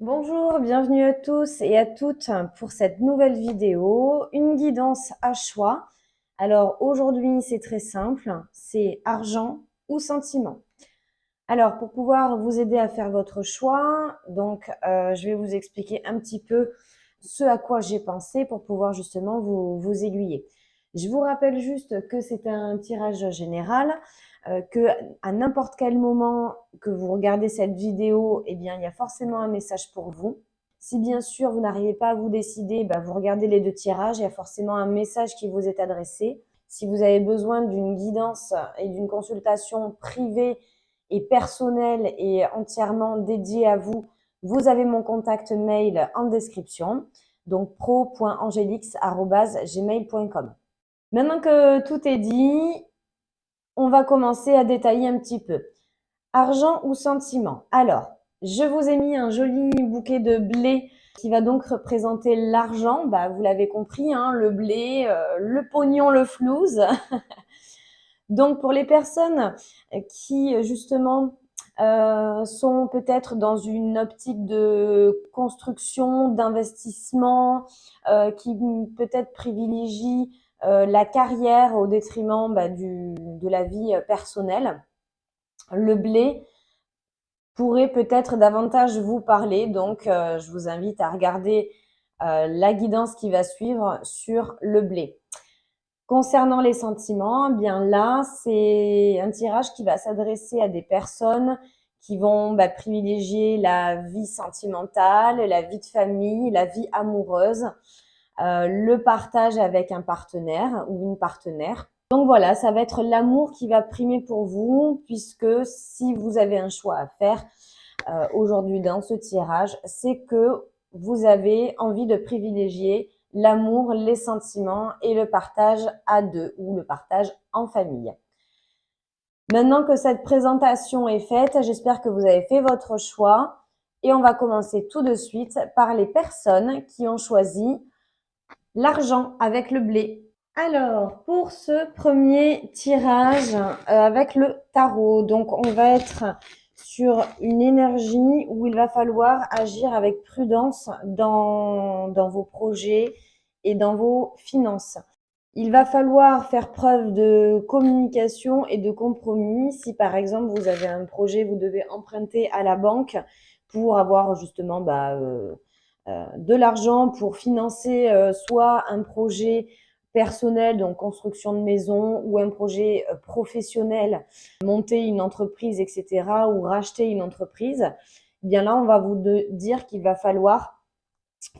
Bonjour, bienvenue à tous et à toutes pour cette nouvelle vidéo, une guidance à choix. Alors aujourd'hui, c'est très simple, c'est argent ou sentiment. Alors pour pouvoir vous aider à faire votre choix, je vais vous expliquer un petit peu ce à quoi j'ai pensé pour pouvoir justement vous aiguiller. Je vous rappelle juste que c'est un tirage général, que à n'importe quel moment que vous regardez cette vidéo, eh bien, il y a forcément un message pour vous. Si bien sûr vous n'arrivez pas à vous décider, vous regardez les deux tirages, il y a forcément un message qui vous est adressé. Si vous avez besoin d'une guidance et d'une consultation privée et personnelle et entièrement dédiée à vous, vous avez mon contact mail en description, donc pro.angelix@gmail.com. Maintenant que tout est dit, on va commencer à détailler un petit peu. Argent ou sentiment? Alors, je vous ai mis un joli bouquet de blé qui va donc représenter l'argent. Vous l'avez compris, hein, le blé, le pognon, le flouze. Donc, pour les personnes qui, justement, sont peut-être dans une optique de construction, d'investissement, qui peut-être privilégient la carrière au détriment de la vie personnelle, le blé pourrait peut-être davantage vous parler. Donc, je vous invite à regarder la guidance qui va suivre sur le blé. Concernant les sentiments, eh bien là, c'est un tirage qui va s'adresser à des personnes qui vont privilégier la vie sentimentale, la vie de famille, la vie amoureuse, le partage avec un partenaire ou une partenaire. Donc voilà, ça va être l'amour qui va primer pour vous, puisque si vous avez un choix à faire aujourd'hui dans ce tirage, c'est que vous avez envie de privilégier l'amour, les sentiments et le partage à deux ou le partage en famille. Maintenant que cette présentation est faite, j'espère que vous avez fait votre choix et on va commencer tout de suite par les personnes qui ont choisi l'argent avec le blé. Alors, pour ce premier tirage avec le tarot, donc on va être sur une énergie où il va falloir agir avec prudence dans vos projets et dans vos finances. Il va falloir faire preuve de communication et de compromis. Si par exemple vous avez un projet, vous devez emprunter à la banque pour avoir justement de l'argent pour financer soit un projet personnel, donc construction de maison, ou un projet professionnel, monter une entreprise, etc., ou racheter une entreprise, eh bien là, on va vous dire qu'il va falloir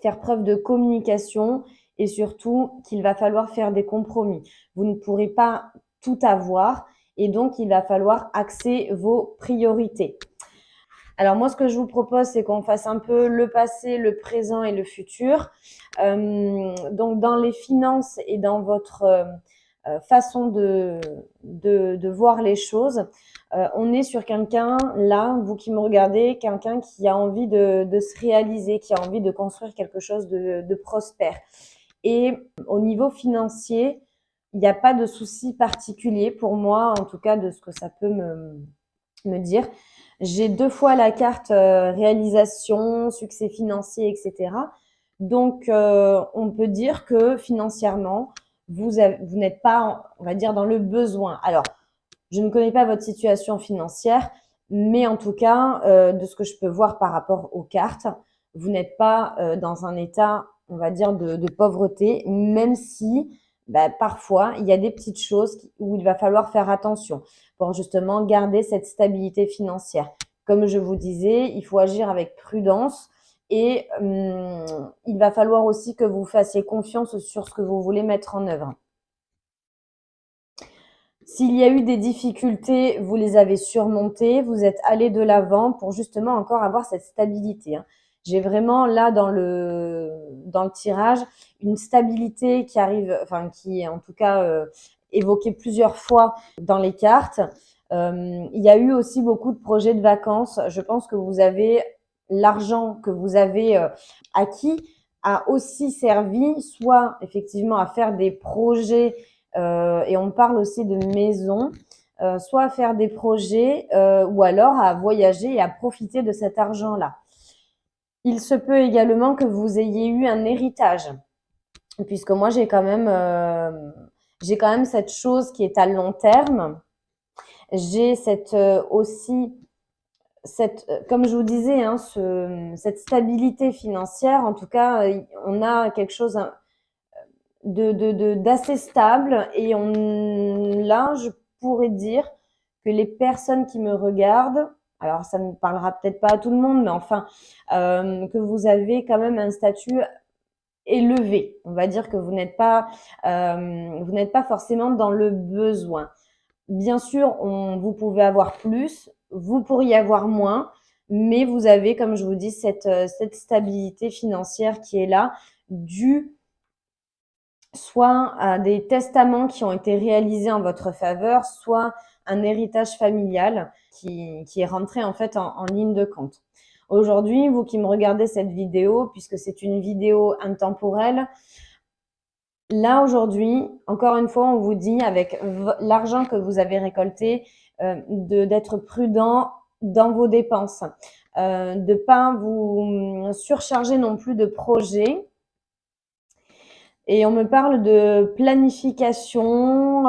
faire preuve de communication et surtout qu'il va falloir faire des compromis. Vous ne pourrez pas tout avoir et donc il va falloir axer vos priorités. Alors moi, ce que je vous propose, c'est qu'on fasse un peu le passé, le présent et le futur. Donc dans les finances et dans votre façon de voir les choses, on est sur quelqu'un, là, vous qui me regardez, quelqu'un qui a envie de se réaliser, qui a envie de construire quelque chose de prospère. Et au niveau financier, il n'y a pas de souci particulier pour moi, en tout cas de ce que ça peut me dire. J'ai 2 fois la carte réalisation, succès financier, etc. Donc, on peut dire que financièrement, vous n'êtes pas, on va dire, dans le besoin. Alors, je ne connais pas votre situation financière, mais en tout cas, de ce que je peux voir par rapport aux cartes, vous n'êtes pas dans un état, on va dire, de pauvreté, même si parfois, il y a des petites choses où il va falloir faire attention pour justement garder cette stabilité financière. Comme je vous disais, il faut agir avec prudence et il va falloir aussi que vous fassiez confiance sur ce que vous voulez mettre en œuvre. S'il y a eu des difficultés, vous les avez surmontées, vous êtes allé de l'avant pour justement encore avoir cette stabilité. J'ai vraiment là dans le tirage une stabilité qui arrive, enfin qui est en tout cas évoquée plusieurs fois dans les cartes. Il y a eu aussi beaucoup de projets de vacances. Je pense que vous avez l'argent que vous avez acquis a aussi servi soit effectivement à faire des projets et on parle aussi de maison, soit à faire des projets ou alors à voyager et à profiter de cet argent-là. Il se peut également que vous ayez eu un héritage, puisque moi j'ai quand même cette chose qui est à long terme. J'ai aussi comme je vous disais, hein, cette stabilité financière. En tout cas, on a quelque chose d'assez stable, et là, je pourrais dire que les personnes qui me regardent, alors ça ne parlera peut-être pas à tout le monde, mais enfin, que vous avez quand même un statut élevé. On va dire que vous n'êtes pas forcément dans le besoin. Bien sûr, vous pouvez avoir plus, vous pourriez avoir moins, mais vous avez, comme je vous dis, cette stabilité financière qui est là, due soit à des testaments qui ont été réalisés en votre faveur, soit un héritage familial qui est rentré en fait en ligne de compte. Aujourd'hui, vous qui me regardez cette vidéo, puisque c'est une vidéo intemporelle, là aujourd'hui, encore une fois, on vous dit avec l'argent que vous avez récolté, d'être prudent dans vos dépenses, de pas vous surcharger non plus de projets. Et on me parle de planification,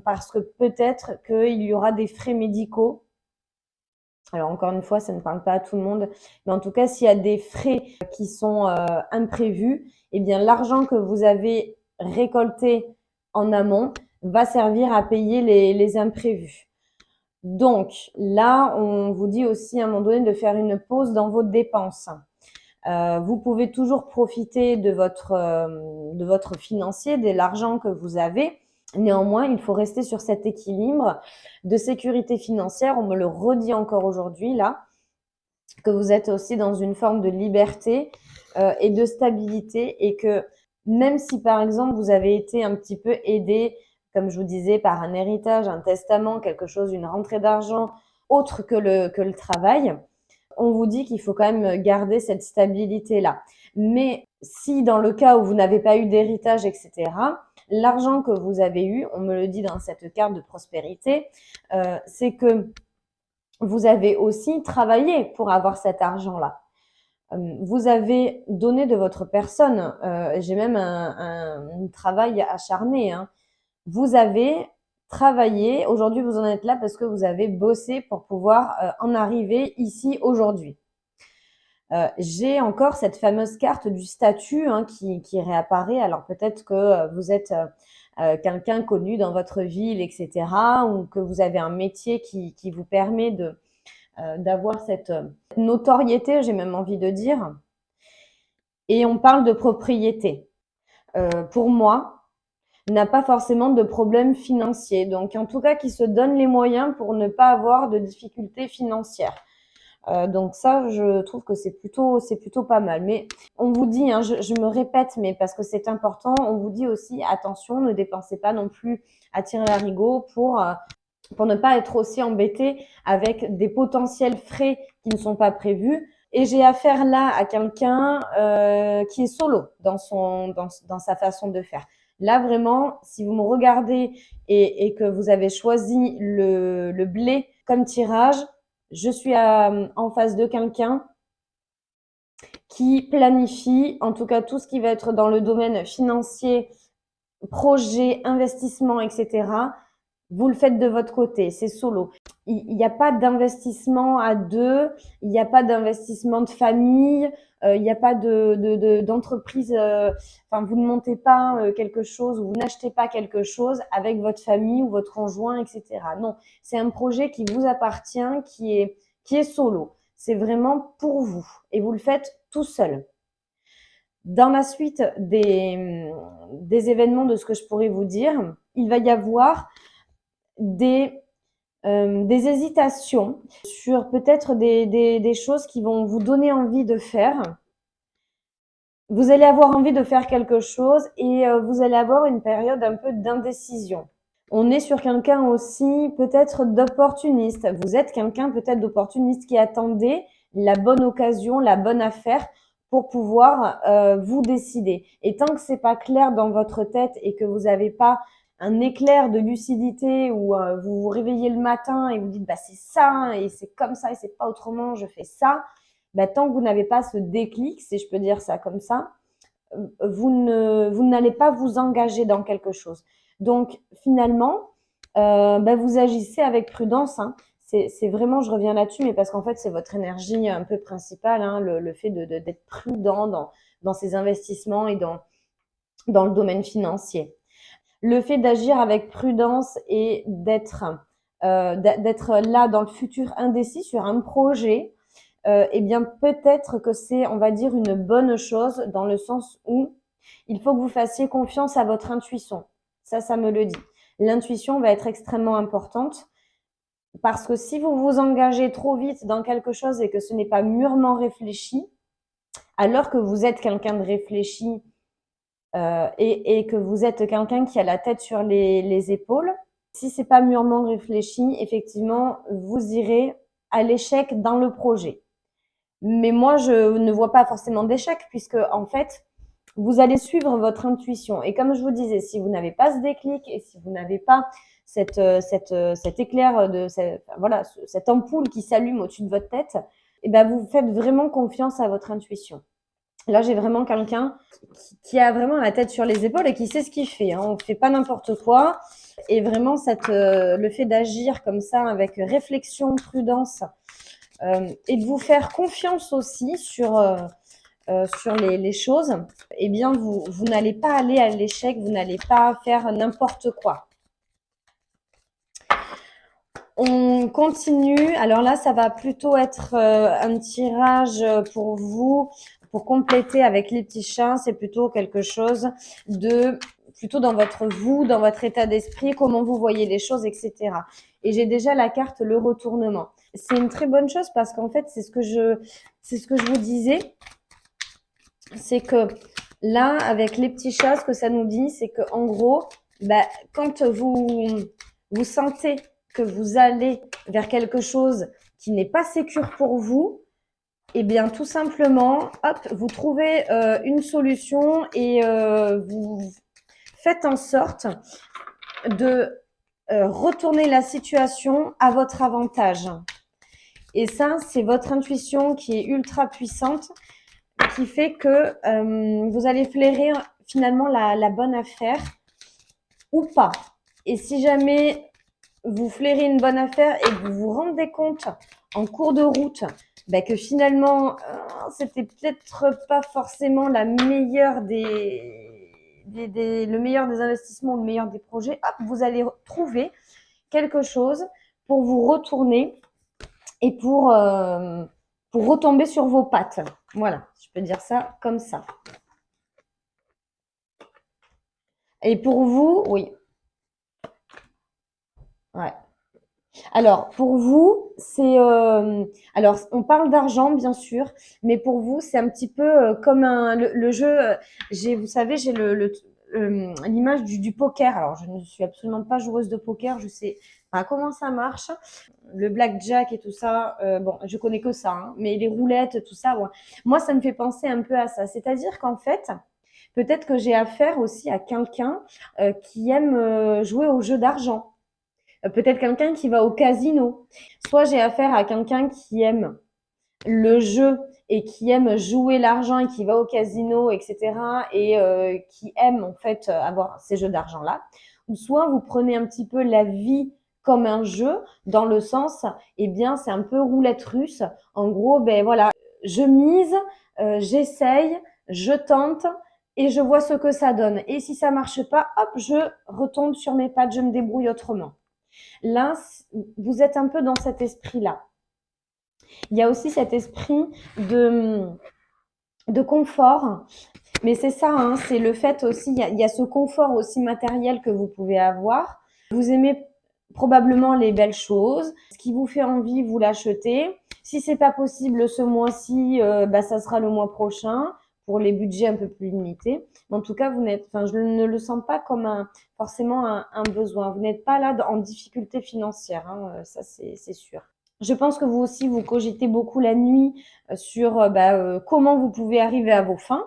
parce que peut-être qu'il y aura des frais médicaux. Alors encore une fois, ça ne parle pas à tout le monde, mais en tout cas, s'il y a des frais qui sont imprévus, eh bien l'argent que vous avez récolté en amont va servir à payer les imprévus. Donc là, on vous dit aussi à un moment donné de faire une pause dans vos dépenses. Vous pouvez toujours profiter de votre financier, de l'argent que vous avez. Néanmoins, il faut rester sur cet équilibre de sécurité financière. On me le redit encore aujourd'hui là, que vous êtes aussi dans une forme de liberté et de stabilité, et que même si par exemple vous avez été un petit peu aidé, comme je vous disais, par un héritage, un testament, quelque chose, une rentrée d'argent autre que le travail, on vous dit qu'il faut quand même garder cette stabilité-là. Mais si dans le cas où vous n'avez pas eu d'héritage, etc., l'argent que vous avez eu, on me le dit dans cette carte de prospérité, c'est que vous avez aussi travaillé pour avoir cet argent-là. Vous avez donné de votre personne. J'ai même un travail acharné, hein. Vous avez travaillé. Aujourd'hui, vous en êtes là parce que vous avez bossé pour pouvoir en arriver ici aujourd'hui. J'ai encore cette fameuse carte du statut, hein, qui réapparaît. Alors peut-être que vous êtes quelqu'un connu dans votre ville, etc., ou que vous avez un métier qui vous permet d'avoir cette notoriété, j'ai même envie de dire. Et on parle de propriété. Pour moi, n'a pas forcément de problème financier. Donc, en tout cas, qui se donne les moyens pour ne pas avoir de difficultés financières. Donc ça, je trouve que c'est plutôt pas mal. Mais on vous dit, hein, je me répète, mais parce que c'est important, on vous dit aussi, attention, ne dépensez pas non plus à tirer l'arigot pour ne pas être aussi embêté avec des potentiels frais qui ne sont pas prévus. Et j'ai affaire là à quelqu'un qui est solo dans sa façon de faire. Là, vraiment, si vous me regardez et que vous avez choisi le blé comme tirage, je suis en face de quelqu'un qui planifie, en tout cas tout ce qui va être dans le domaine financier, projet, investissement, etc. Vous le faites de votre côté, c'est solo. Il n'y a pas d'investissement à deux, il n'y a pas d'investissement de famille, il n'y a pas d'entreprise. Enfin, vous ne montez pas quelque chose, ou vous n'achetez pas quelque chose avec votre famille ou votre conjoint, etc. Non, c'est un projet qui vous appartient, qui est solo. C'est vraiment pour vous, et vous le faites tout seul. Dans la suite des événements, de ce que je pourrais vous dire, il va y avoir des hésitations sur peut-être des choses qui vont vous donner envie de faire. Vous allez avoir envie de faire quelque chose, et vous allez avoir une période un peu d'indécision. On est sur quelqu'un aussi peut-être d'opportuniste. Vous êtes quelqu'un peut-être d'opportuniste qui attendait la bonne occasion, la bonne affaire pour pouvoir vous décider. Et tant que c'est pas clair dans votre tête et que vous n'avez pas un éclair de lucidité où vous vous réveillez le matin et vous dites bah c'est ça et c'est comme ça et c'est pas autrement, je fais ça, bah, tant que vous n'avez pas ce déclic, si je peux dire ça comme ça, vous n'allez pas vous engager dans quelque chose. Donc finalement, bah, vous agissez avec prudence, hein. C'est vraiment, je reviens là-dessus, mais parce qu'en fait, c'est votre énergie un peu principale, hein, le fait d'être prudent dans ces investissements et dans le domaine financier. Le fait d'agir avec prudence et d'être là dans le futur indécis sur un projet, eh bien peut-être que c'est, on va dire, une bonne chose dans le sens où il faut que vous fassiez confiance à votre intuition. Ça me le dit. L'intuition va être extrêmement importante parce que si vous vous engagez trop vite dans quelque chose et que ce n'est pas mûrement réfléchi, alors que vous êtes quelqu'un de réfléchi et que vous êtes quelqu'un qui a la tête sur les épaules, si c'est pas mûrement réfléchi, effectivement, vous irez à l'échec dans le projet. Mais moi, je ne vois pas forcément d'échec puisque, en fait, vous allez suivre votre intuition. Et comme je vous disais, si vous n'avez pas ce déclic et si vous n'avez pas cet éclair voilà, cette ampoule qui s'allume au-dessus de votre tête, et ben, vous faites vraiment confiance à votre intuition. Là, j'ai vraiment quelqu'un qui a vraiment la tête sur les épaules et qui sait ce qu'il fait, hein. On ne fait pas n'importe quoi. Et vraiment, le fait d'agir comme ça avec réflexion, prudence, et de vous faire confiance aussi sur les choses, eh bien, vous n'allez pas aller à l'échec, vous n'allez pas faire n'importe quoi. On continue. Alors là, ça va plutôt être un tirage pour vous, pour compléter avec les petits chats. C'est plutôt quelque chose plutôt dans dans votre état d'esprit, comment vous voyez les choses, etc. Et j'ai déjà la carte le retournement. C'est une très bonne chose parce qu'en fait, c'est ce que je vous disais. C'est que là, avec les petits chats, ce que ça nous dit, c'est que en gros, bah, quand vous sentez que vous allez vers quelque chose qui n'est pas sécure pour vous, eh bien, tout simplement, hop, vous trouvez une solution et vous faites en sorte de retourner la situation à votre avantage. Et ça, c'est votre intuition qui est ultra puissante, qui fait que vous allez flairer finalement la bonne affaire ou pas. Et si jamais vous flairez une bonne affaire et que vous vous rendez compte en cours de route que finalement, c'était peut-être pas forcément la meilleure le meilleur des investissements, le meilleur des projets, hop, vous allez trouver quelque chose pour vous retourner et pour retomber sur vos pattes. Voilà, je peux dire ça comme ça. Et pour vous, oui. Ouais. Alors, pour vous, alors, on parle d'argent, bien sûr, mais pour vous, c'est un petit peu comme le jeu. Vous savez, j'ai l'image du poker. Alors, je ne suis absolument pas joueuse de poker. Je sais pas comment ça marche. Le blackjack et tout ça, bon, je connais que ça, hein, mais les roulettes, tout ça, ouais. Moi, ça me fait penser un peu à ça. C'est-à-dire qu'en fait, peut-être que j'ai affaire aussi à quelqu'un qui aime jouer au jeu d'argent. Peut-être quelqu'un qui va au casino. Soit j'ai affaire à quelqu'un qui aime le jeu et qui aime jouer l'argent et qui va au casino, etc. et qui aime en fait avoir ces jeux d'argent-là. Ou soit vous prenez un petit peu la vie comme un jeu dans le sens, eh bien, c'est un peu roulette russe. En gros, ben voilà, je mise, j'essaye, je tente et je vois ce que ça donne. Et si ça marche pas, hop, je retombe sur mes pattes, je me débrouille autrement. Là, vous êtes un peu dans cet esprit-là. Il y a aussi cet esprit de confort, mais c'est ça, hein, c'est le fait aussi, il y a ce confort aussi matériel que vous pouvez avoir. Vous aimez probablement les belles choses, ce qui vous fait envie, vous l'achetez. Si c'est pas possible ce mois-ci, ça sera le mois prochain pour les budgets un peu plus limités. Mais en tout cas, je ne le sens pas comme forcément un besoin. Vous n'êtes pas là en difficulté financière, hein, ça c'est sûr. Je pense que vous aussi, vous cogitez beaucoup la nuit sur comment vous pouvez arriver à vos fins.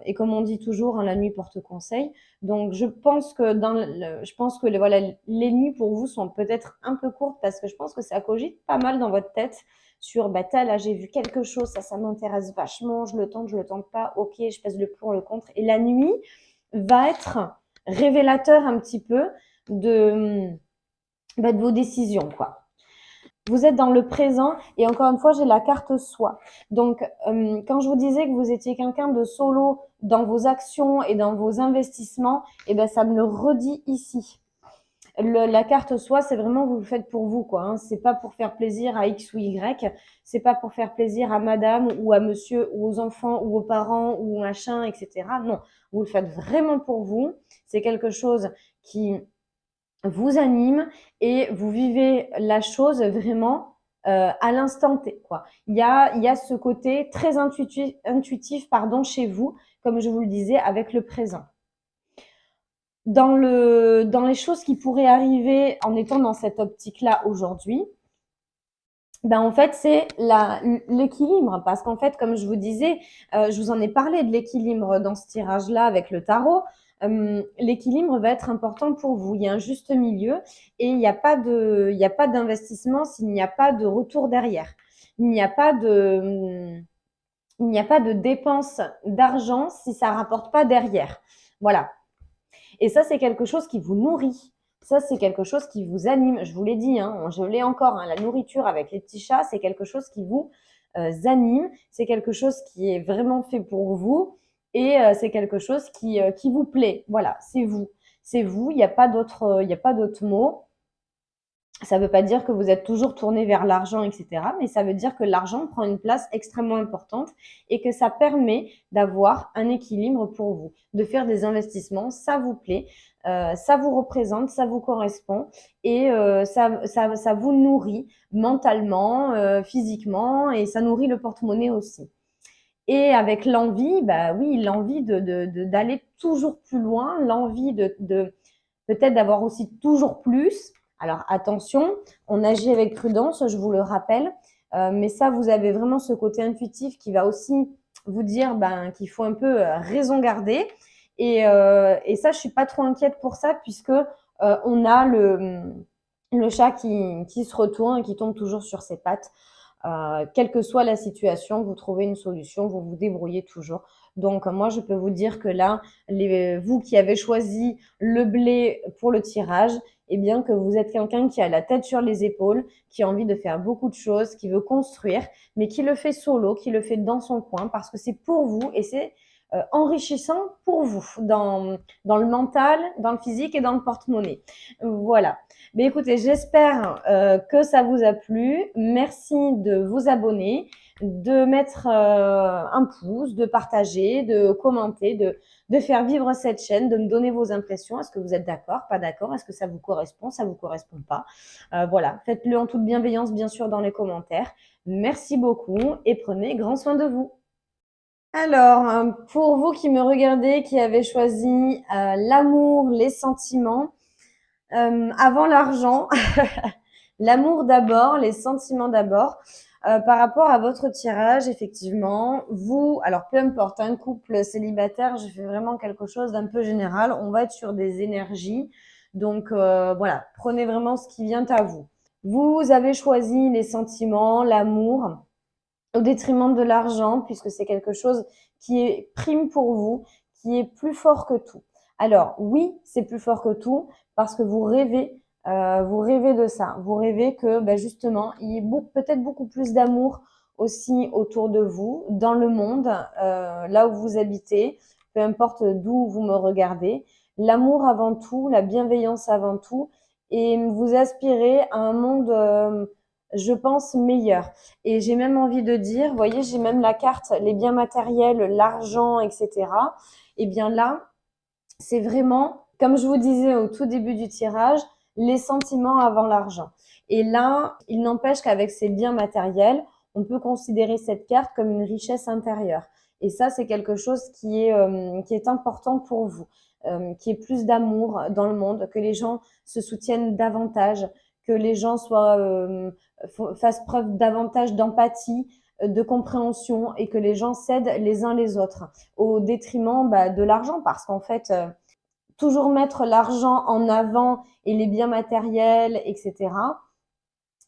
Et comme on dit toujours, hein, la nuit porte conseil. Donc, je pense que voilà, les nuits pour vous sont peut-être un peu courtes parce que je pense que ça cogite pas mal dans votre tête sur bah, là j'ai vu quelque chose, ça m'intéresse vachement, je le tente pas, ok, je pèse le pour, le contre. Et la nuit va être révélateur un petit peu de, bah, de vos décisions, quoi. Vous êtes dans le présent et encore une fois, j'ai la carte soi. Donc, quand je vous disais que vous étiez quelqu'un de solo dans vos actions et dans vos investissements, eh ben, ça me le redit ici. La carte soi, c'est vraiment vous le faites pour vous, quoi. Hein. C'est pas pour faire plaisir à X ou Y. C'est pas pour faire plaisir à madame ou à monsieur ou aux enfants ou aux parents ou machin, etc. Non, vous le faites vraiment pour vous. C'est quelque chose qui vous anime et vous vivez la chose vraiment à l'instant T, quoi. Il y a ce côté très intuitif pardon, chez vous, comme je vous le disais, avec le présent. Dans les choses qui pourraient arriver en étant dans cette optique-là aujourd'hui, ben en fait, c'est l'équilibre. Parce qu'en fait, comme je vous disais, je vous en ai parlé de l'équilibre dans ce tirage-là avec le tarot. L'équilibre va être important pour vous. Il y a un juste milieu et il n'y a pas d'investissement s'il n'y a pas de retour derrière. Il n'y a pas de, il n'y a pas de dépense d'argent si ça rapporte pas derrière. Voilà. Et ça, c'est quelque chose qui vous nourrit. Ça, c'est quelque chose qui vous anime. Je vous l'ai dit, hein, je l'ai encore, hein, la nourriture avec les petits chats, c'est quelque chose qui vous anime. C'est quelque chose qui est vraiment fait pour vous et c'est quelque chose qui vous plaît. Voilà, c'est vous. C'est vous, il n'y a pas d'autre mot. Ça ne veut pas dire que vous êtes toujours tourné vers l'argent, etc. Mais ça veut dire que l'argent prend une place extrêmement importante et que ça permet d'avoir un équilibre pour vous, de faire des investissements, ça vous plaît, ça vous représente, ça vous correspond et ça vous nourrit mentalement, physiquement et ça nourrit le porte-monnaie aussi. Et avec l'envie, bah oui, l'envie d'aller toujours plus loin, l'envie de peut-être d'avoir aussi toujours plus. Alors attention, on agit avec prudence, je vous le rappelle, mais ça, vous avez vraiment ce côté intuitif qui va aussi vous dire ben, qu'il faut un peu raison garder. Et ça, je suis pas trop inquiète pour ça puisque on a le chat qui se retourne et qui tombe toujours sur ses pattes. Quelle que soit la situation, vous trouvez une solution, vous vous débrouillez toujours. Donc moi, je peux vous dire que là, vous qui avez choisi le blé pour le tirage, eh bien que vous êtes quelqu'un qui a la tête sur les épaules, qui a envie de faire beaucoup de choses, qui veut construire, mais qui le fait solo, qui le fait dans son coin, parce que c'est pour vous et c'est enrichissant pour vous dans le mental, dans le physique et dans le porte-monnaie. Voilà. Mais écoutez, j'espère que ça vous a plu. Merci de vous abonner, de mettre un pouce, de partager, de commenter, de faire vivre cette chaîne, de me donner vos impressions. Est-ce que vous êtes d'accord, pas d'accord? Est-ce que ça vous correspond, ça vous correspond pas? Voilà, faites-le en toute bienveillance, bien sûr, dans les commentaires. Merci beaucoup et prenez grand soin de vous. Alors, pour vous qui me regardez, qui avez choisi l'amour, les sentiments, avant l'argent, l'amour d'abord, les sentiments d'abord. Par rapport à votre tirage, effectivement, vous, alors peu importe, un couple célibataire, je fais vraiment quelque chose d'un peu général. On va être sur des énergies. Donc voilà, prenez vraiment ce qui vient à vous. Vous avez choisi les sentiments, l'amour, au détriment de l'argent, puisque c'est quelque chose qui est prime pour vous, qui est plus fort que tout. Alors oui, c'est plus fort que tout, parce que vous rêvez de ça. Vous rêvez que ben justement, il y ait peut-être beaucoup plus d'amour aussi autour de vous, dans le monde, là où vous habitez, peu importe d'où vous me regardez. L'amour avant tout, la bienveillance avant tout, et vous aspirez à un monde, je pense, meilleur. Et j'ai même envie de dire, vous voyez, j'ai même la carte, les biens matériels, l'argent, etc. Et bien là, c'est vraiment, comme je vous disais au tout début du tirage, les sentiments avant l'argent. Et là, il n'empêche qu'avec ces biens matériels, on peut considérer cette carte comme une richesse intérieure. Et ça, c'est quelque chose qui est important pour vous, qui est plus d'amour dans le monde, que les gens se soutiennent davantage, que les gens fassent preuve davantage d'empathie, de compréhension et que les gens s'aident les uns les autres au détriment de l'argent parce qu'en fait, toujours mettre l'argent en avant et les biens matériels, etc.,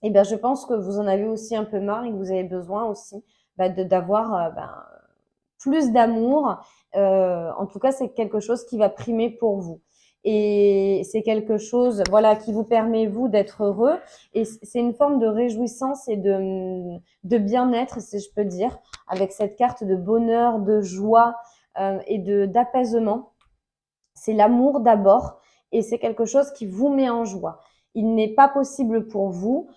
et bien, je pense que vous en avez aussi un peu marre et que vous avez besoin aussi d'avoir plus d'amour. En tout cas, c'est quelque chose qui va primer pour vous. Et c'est quelque chose, voilà, qui vous permet, vous, d'être heureux. Et c'est une forme de réjouissance et de bien-être, si je peux dire, avec cette carte de bonheur, de joie et d'apaisement. C'est l'amour d'abord et c'est quelque chose qui vous met en joie. Il n'est pas possible pour vous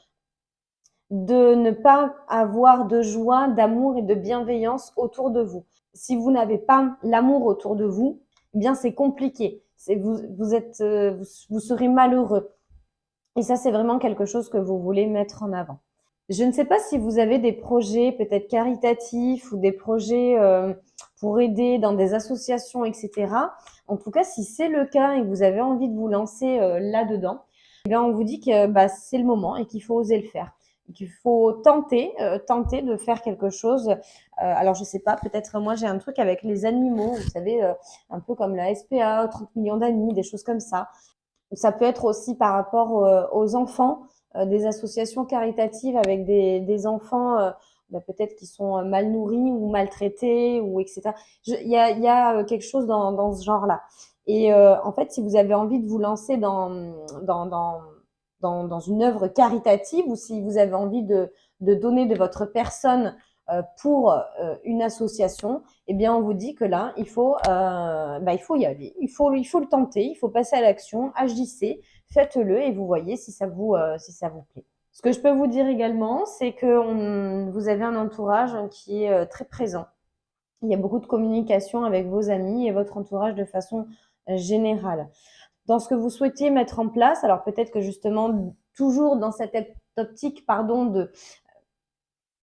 de ne pas avoir de joie, d'amour et de bienveillance autour de vous. Si vous n'avez pas l'amour autour de vous, eh bien c'est compliqué. Vous serez malheureux. Et ça, c'est vraiment quelque chose que vous voulez mettre en avant. Je ne sais pas si vous avez des projets peut-être caritatifs ou des projets pour aider dans des associations, etc. En tout cas, si c'est le cas et que vous avez envie de vous lancer là-dedans, eh bien, on vous dit que c'est le moment et qu'il faut oser le faire. Qu'il faut tenter de faire quelque chose. Alors, je sais pas, peut-être moi j'ai un truc avec les animaux, vous savez, un peu comme la SPA, 30 millions d'amis, des choses comme ça. Ça peut être aussi par rapport aux enfants, des associations caritatives avec des enfants peut-être qui sont mal nourris ou maltraités ou etc. Il y a quelque chose dans ce genre-là. Et en fait, si vous avez envie de vous lancer dans, dans, dans une œuvre caritative ou si vous avez envie de donner de votre personne pour une association, eh bien, on vous dit que là, il faut y aller, il faut le tenter, il faut passer à l'action, agissez, faites-le et vous voyez si ça vous plaît. Ce que je peux vous dire également, c'est que vous avez un entourage qui est très présent. Il y a beaucoup de communication avec vos amis et votre entourage de façon générale. Dans ce que vous souhaitiez mettre en place, alors peut-être que justement, toujours dans cette optique, pardon, de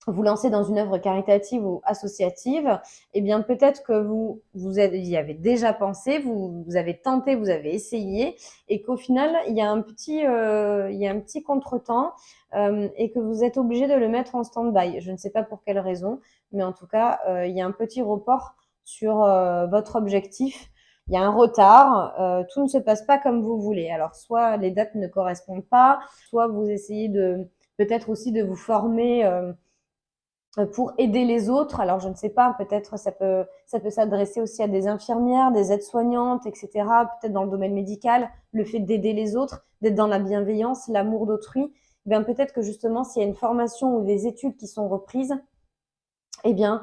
vous lancez dans une œuvre caritative ou associative, eh bien peut-être que vous y avez déjà pensé, vous avez tenté, vous avez essayé, et qu'au final il y a un petit contretemps et que vous êtes obligé de le mettre en stand-by. Je ne sais pas pour quelle raison, mais en tout cas il y a un petit report sur votre objectif. Il y a un retard, tout ne se passe pas comme vous voulez. Alors soit les dates ne correspondent pas, soit vous essayez de peut-être aussi de vous former pour aider les autres. Alors, je ne sais pas, peut-être ça peut s'adresser aussi à des infirmières, des aides-soignantes, etc. Peut-être dans le domaine médical, le fait d'aider les autres, d'être dans la bienveillance, l'amour d'autrui. Eh bien, peut-être que justement, s'il y a une formation ou des études qui sont reprises, eh bien,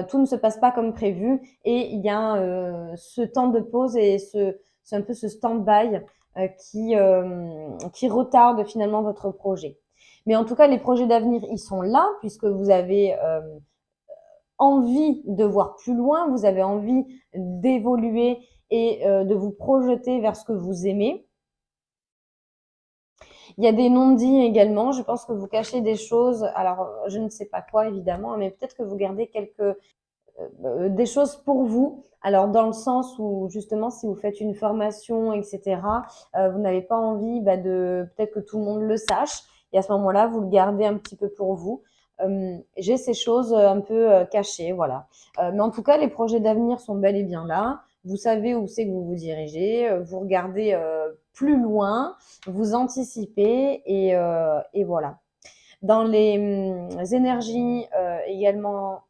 tout ne se passe pas comme prévu et il y a ce temps de pause et c'est un peu ce stand-by qui retarde finalement votre projet. Mais en tout cas, les projets d'avenir, ils sont là puisque vous avez envie de voir plus loin, vous avez envie d'évoluer et de vous projeter vers ce que vous aimez. Il y a des non-dits également. Je pense que vous cachez des choses. Alors, je ne sais pas quoi, évidemment, mais peut-être que vous gardez des choses pour vous. Alors, dans le sens où, justement, si vous faites une formation, etc., vous n'avez pas envie de peut-être que tout le monde le sache. Et à ce moment-là, vous le gardez un petit peu pour vous. J'ai ces choses un peu cachées, voilà. Mais en tout cas, les projets d'avenir sont bel et bien là. Vous savez où c'est que vous vous dirigez. Vous regardez plus loin, vous anticipez et voilà. Dans les énergies également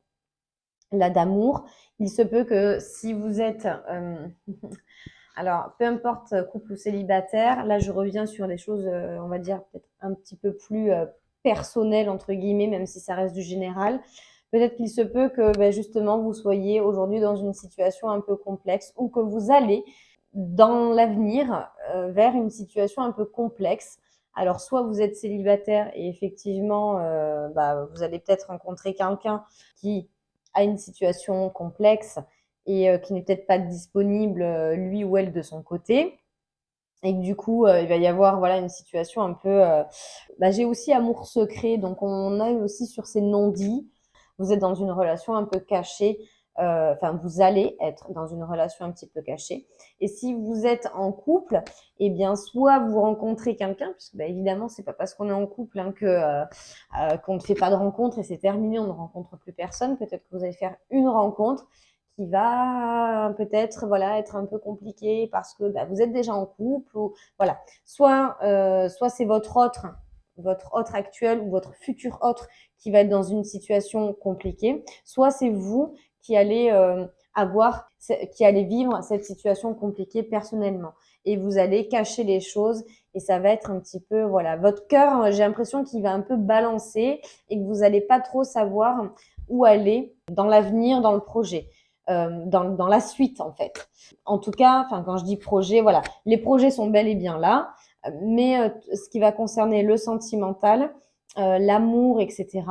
là d'amour, il se peut que si vous êtes alors peu importe couple ou célibataire, là je reviens sur des choses on va dire peut-être un petit peu plus personnelles entre guillemets, même si ça reste du général. Peut-être qu'il se peut que justement vous soyez aujourd'hui dans une situation un peu complexe ou que vous allez dans l'avenir vers une situation un peu complexe. Alors soit vous êtes célibataire et effectivement vous allez peut-être rencontrer quelqu'un qui a une situation complexe et qui n'est peut-être pas disponible lui ou elle de son côté. Et que du coup, il va y avoir voilà une situation un peu. J'ai aussi amour secret, donc on a eu aussi sur ces non-dits. Vous êtes dans une relation un peu cachée. Enfin, vous allez être dans une relation un petit peu cachée. Et si vous êtes en couple, eh bien, soit vous rencontrez quelqu'un, puisque évidemment, c'est pas parce qu'on est en couple qu'on ne fait pas de rencontre et c'est terminé, on ne rencontre plus personne. Peut-être que vous allez faire une rencontre qui va peut-être voilà être un peu compliqué parce que vous êtes déjà en couple ou voilà soit c'est votre autre votre autre actuel ou votre futur autre qui va être dans une situation compliquée, soit c'est vous qui allez qui allez vivre cette situation compliquée personnellement. Et vous allez cacher les choses et ça va être un petit peu, voilà, votre cœur, j'ai l'impression qu'il va un peu balancer et que vous n'allez pas trop savoir où aller dans l'avenir, dans le projet, dans la suite en fait. En tout cas, enfin quand je dis projet, voilà, les projets sont bel et bien là, mais ce qui va concerner le sentimental, l'amour, etc.,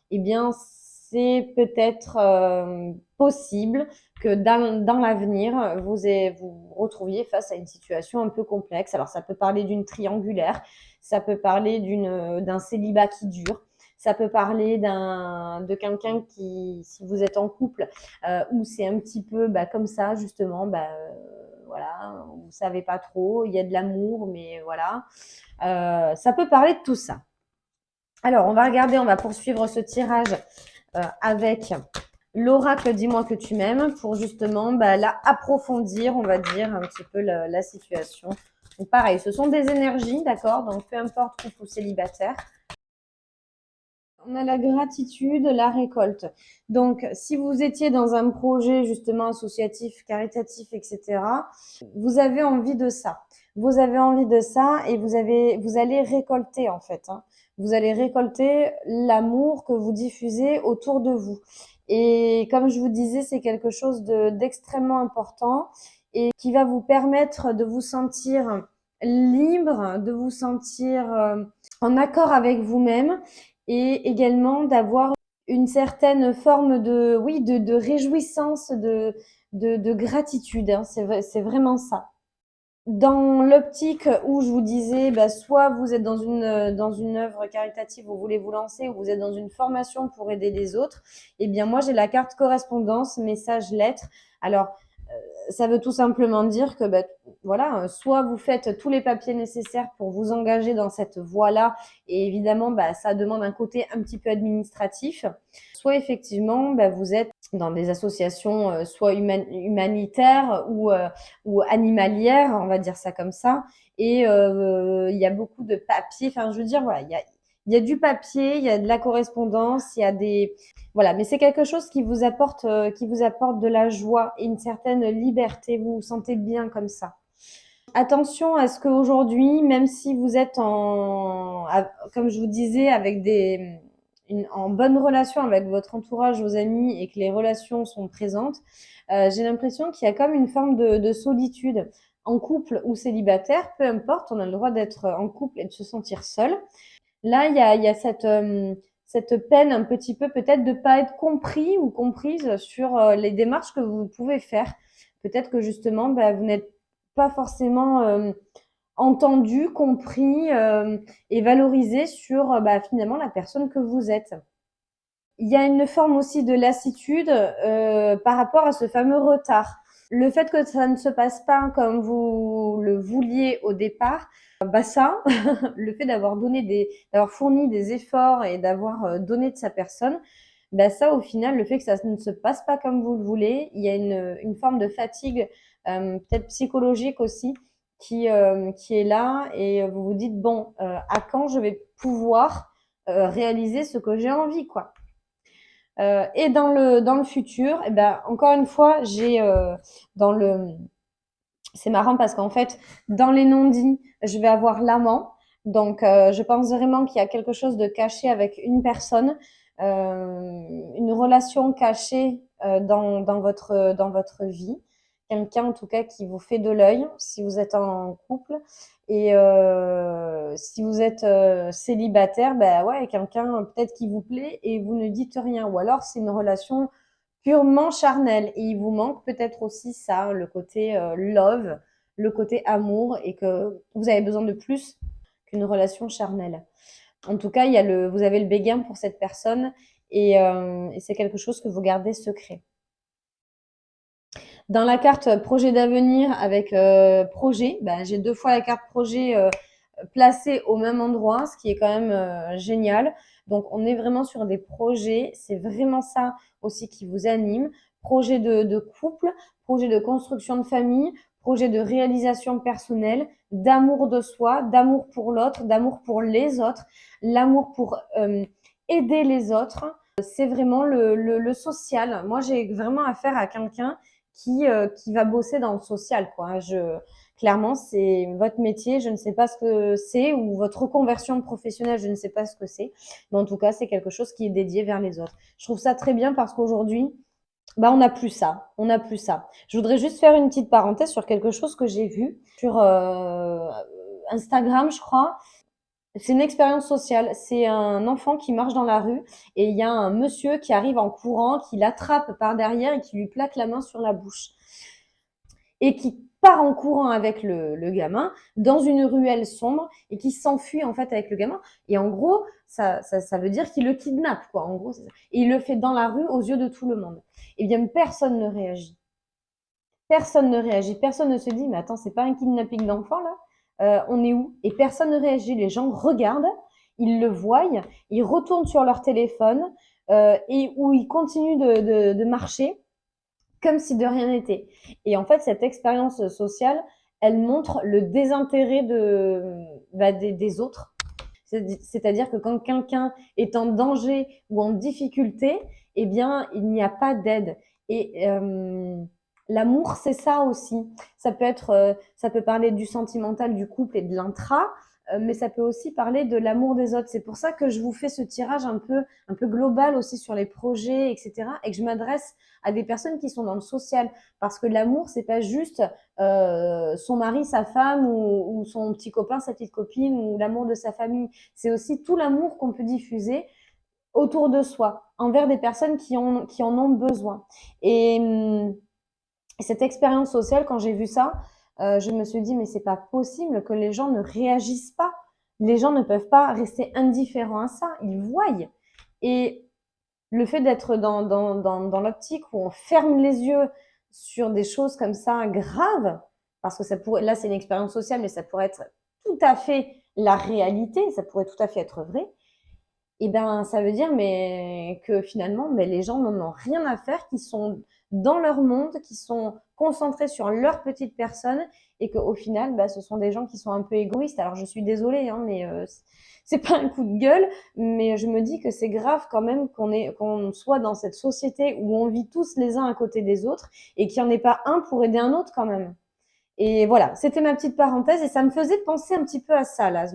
eh bien, c'est peut-être possible que dans l'avenir, vous retrouviez face à une situation un peu complexe. Alors, ça peut parler d'une triangulaire, ça peut parler d'un célibat qui dure, ça peut parler de quelqu'un qui, si vous êtes en couple, où c'est un petit peu comme ça, justement, voilà, vous savez pas trop, il y a de l'amour, mais voilà. Ça peut parler de tout ça. Alors, on va poursuivre ce tirage avec l'oracle Dis-moi que tu m'aimes pour justement là approfondir, on va dire, un petit peu la situation. Donc pareil, ce sont des énergies, d'accord? Donc peu importe couple ou célibataire. On a la gratitude, la récolte. Donc, si vous étiez dans un projet justement associatif, caritatif, etc., vous avez envie de ça. Vous avez envie de ça et vous allez récolter en fait, hein. Vous allez récolter l'amour que vous diffusez autour de vous. Et comme je vous disais, c'est quelque chose d'extrêmement important et qui va vous permettre de vous sentir libre, de vous sentir en accord avec vous-même et également d'avoir une certaine forme de, oui, de réjouissance, de gratitude, hein. C'est vraiment ça. Dans l'optique où je vous disais, soit vous êtes dans une œuvre caritative, vous voulez vous lancer, ou vous êtes dans une formation pour aider les autres, eh bien moi j'ai la carte correspondance, message, lettre. Alors, ça veut tout simplement dire que voilà, soit vous faites tous les papiers nécessaires pour vous engager dans cette voie-là, et évidemment, ça demande un côté un petit peu administratif, soit effectivement, vous êtes dans des associations soit humanitaires ou animalières, on va dire ça comme ça, et il y a beaucoup de papiers, enfin je veux dire, voilà, il y a du papier, il y a de la correspondance, il y a des voilà, mais c'est quelque chose qui vous apporte de la joie et une certaine liberté. Vous vous sentez bien comme ça. Attention à ce qu'aujourd'hui, même si vous êtes comme je vous disais, en bonne relation avec votre entourage, vos amis, et que les relations sont présentes, j'ai l'impression qu'il y a comme une forme de solitude. En couple ou célibataire, peu importe, on a le droit d'être en couple et de se sentir seul. Là, il y a cette peine un petit peu peut-être de ne pas être compris ou comprise sur les démarches que vous pouvez faire. Peut-être que justement, vous n'êtes pas forcément entendu, compris et valorisé sur finalement la personne que vous êtes. Il y a une forme aussi de lassitude par rapport à ce fameux retard. Le fait que ça ne se passe pas comme vous le vouliez au départ, ça, le fait d'avoir fourni des efforts et d'avoir donné de sa personne, ça, au final, le fait que ça ne se passe pas comme vous le voulez, il y a une forme de fatigue, peut-être psychologique aussi, qui est là et vous vous dites, bon, à quand je vais pouvoir réaliser ce que j'ai envie, quoi. Et dans le futur, encore une fois, dans le c'est marrant parce qu'en fait, dans les non-dits, je vais avoir l'amant. Donc, je pense vraiment qu'il y a quelque chose de caché avec une personne, une relation cachée dans votre vie. Quelqu'un, en tout cas, qui vous fait de l'œil si vous êtes en couple. Et si vous êtes célibataire, ouais, quelqu'un peut-être qui vous plaît et vous ne dites rien. Ou alors, c'est une relation purement charnel et il vous manque peut-être aussi ça, le côté love, le côté amour et que vous avez besoin de plus qu'une relation charnelle. En tout cas, vous avez le béguin pour cette personne et c'est quelque chose que vous gardez secret. Dans la carte projet d'avenir avec projet, j'ai 2 fois la carte projet placée au même endroit, ce qui est quand même génial. Donc, on est vraiment sur des projets. C'est vraiment ça aussi qui vous anime. Projet de couple, projet de construction de famille, projet de réalisation personnelle, d'amour de soi, d'amour pour l'autre, d'amour pour les autres, l'amour pour aider les autres. C'est vraiment le social. Moi, j'ai vraiment affaire à quelqu'un qui va bosser dans le social, quoi. Clairement, c'est votre métier, je ne sais pas ce que c'est, ou votre reconversion professionnelle, je ne sais pas ce que c'est. Mais en tout cas, c'est quelque chose qui est dédié vers les autres. Je trouve ça très bien parce qu'aujourd'hui, bah, on n'a plus ça. On n'a plus ça. Je voudrais juste faire une petite parenthèse sur quelque chose que j'ai vu sur Instagram, je crois. C'est une expérience sociale. C'est un enfant qui marche dans la rue et il y a un monsieur qui arrive en courant, qui l'attrape par derrière et qui lui plaque la main sur la bouche. Et qui part en courant avec le gamin dans une ruelle sombre et qui s'enfuit en fait avec le gamin. Et en gros, ça veut dire qu'il le kidnappe, quoi. En gros, c'est ça. Et il le fait dans la rue aux yeux de tout le monde. Et bien, personne ne réagit. Personne ne réagit. Personne ne se dit, mais attends, c'est pas un kidnapping d'enfant là? On est où? Et personne ne réagit. Les gens regardent, ils le voient, ils retournent sur leur téléphone et où ils continuent de marcher comme si de rien n'était. Et en fait, cette expérience sociale, elle montre le désintérêt des autres. C'est-à-dire que quand quelqu'un est en danger ou en difficulté, eh bien, il n'y a pas d'aide. Et l'amour, c'est ça aussi. Ça peut parler du sentimental, du couple et de l'intra, mais ça peut aussi parler de l'amour des autres. C'est pour ça que je vous fais ce tirage un peu global aussi sur les projets, etc. Et que je m'adresse à des personnes qui sont dans le social. Parce que l'amour, c'est pas juste son mari, sa femme ou son petit copain, sa petite copine ou l'amour de sa famille. C'est aussi tout l'amour qu'on peut diffuser autour de soi, envers des personnes qui en ont besoin. Et cette expérience sociale, quand j'ai vu ça, je me suis dit, mais c'est pas possible que les gens ne réagissent pas. Les gens ne peuvent pas rester indifférents à ça. Ils voient. Et le fait d'être dans l'optique où on ferme les yeux sur des choses comme ça graves, parce que ça pourrait, là c'est une expérience sociale, mais ça pourrait être tout à fait la réalité, ça pourrait tout à fait être vrai, et ben ça veut dire mais que finalement mais les gens n'en ont rien à faire, qui sont dans leur monde, qui sont concentrés sur leur petite personne et qu'au final bah, ce sont des gens qui sont un peu égoïstes. Alors je suis désolée hein, mais c'est pas un coup de gueule, mais je me dis que c'est grave quand même qu'on soit dans cette société où on vit tous les uns à côté des autres et qu'il n'y en ait pas un pour aider un autre quand même. Et voilà, c'était ma petite parenthèse et ça me faisait penser un petit peu à ça là,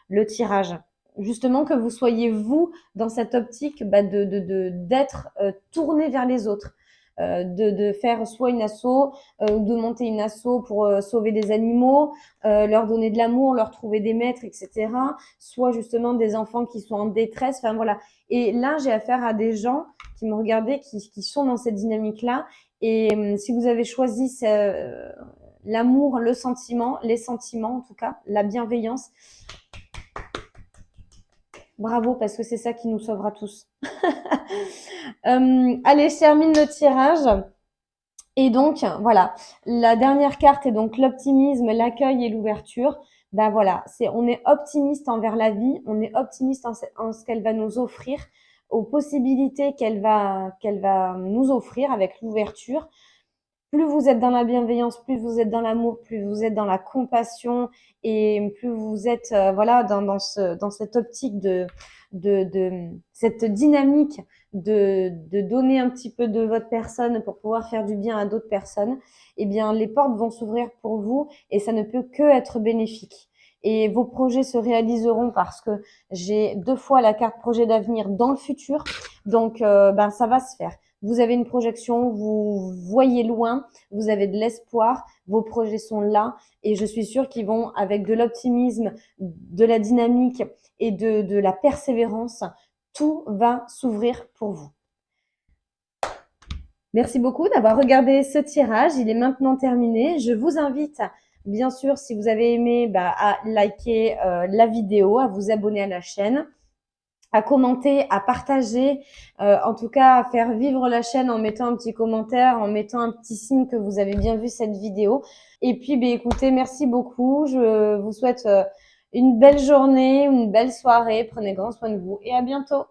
le tirage. Justement que vous soyez vous dans cette optique bah, d'être tourné vers les autres, de faire soit une asso ou de monter une asso pour sauver des animaux, leur donner de l'amour, leur trouver des maîtres, etc. Soit justement des enfants qui sont en détresse. Enfin voilà. Et là, j'ai affaire à des gens qui me regardaient, qui sont dans cette dynamique-là. Et si vous avez choisi l'amour, le sentiment, les sentiments en tout cas, la bienveillance, bravo, parce que c'est ça qui nous sauvera tous. Allez, je termine le tirage. Et donc, voilà, la dernière carte est donc l'optimisme, l'accueil et l'ouverture. Ben voilà, on est optimiste envers la vie, on est optimiste en ce qu'elle va nous offrir, aux possibilités qu'elle va nous offrir avec l'ouverture. Plus vous êtes dans la bienveillance, plus vous êtes dans l'amour, plus vous êtes dans la compassion et plus vous êtes voilà dans cette optique de cette dynamique de donner un petit peu de votre personne pour pouvoir faire du bien à d'autres personnes, eh bien les portes vont s'ouvrir pour vous et ça ne peut que être bénéfique. Et vos projets se réaliseront parce que j'ai 2 fois la carte projet d'avenir dans le futur. Donc ben ça va se faire. Vous avez une projection, vous voyez loin, vous avez de l'espoir, vos projets sont là et je suis sûre qu'ils vont, avec de l'optimisme, de la dynamique et de la persévérance, tout va s'ouvrir pour vous. Merci beaucoup d'avoir regardé ce tirage. Il est maintenant terminé. Je vous invite, bien sûr, si vous avez aimé, à liker la vidéo, à vous abonner à la chaîne, à commenter, à partager, en tout cas à faire vivre la chaîne en mettant un petit commentaire, en mettant un petit signe que vous avez bien vu cette vidéo. Et puis, écoutez, merci beaucoup. Je vous souhaite une belle journée, une belle soirée. Prenez grand soin de vous et à bientôt.